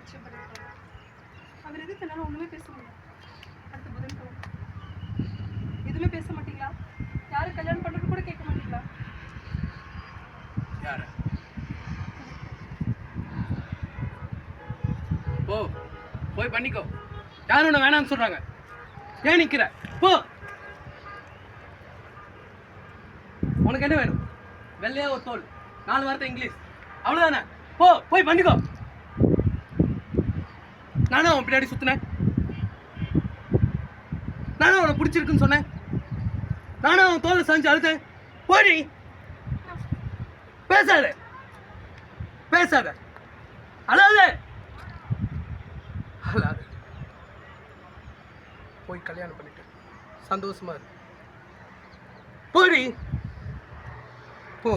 நிச்சயம் பண்ணிருக்காங்க. அவர் எதுக்கு என்னால ஒண்ணுமே பேச முடியல. அடுத்த புதன்கிழமை எதுவுமே பேச மாட்டீங்களா? யாரு கல்யாணம் பண்றது கூட கேட்க மாட்டீங்களா? யார போ போய் பண்ணிக்கோ. யாரும் ஒன்று வேணாம்னு சொல்றாங்க. ஏன் நிக்கிற? போ. உனக்கு என்ன வேணும்? வெள்ளையா ஒரு தோல், 4 வார்த்தை இங்கிலீஷ், அவ்வளவுதானே? போ போய் பண்ணிக்கோ. நானும் அவன் பின்னாடி சுத்தினேன். நானும் அவனை பிடிச்சிருக்குன்னு சொன்னேன். நானும் அவன் தோலை சாஞ்சு அழுத்தேன். போடி. பேசாத பேசாத. அழாத அழாத. போய் கல்யாணம் பண்ணிட்டு சந்தோஷமா இரு. போடி போ.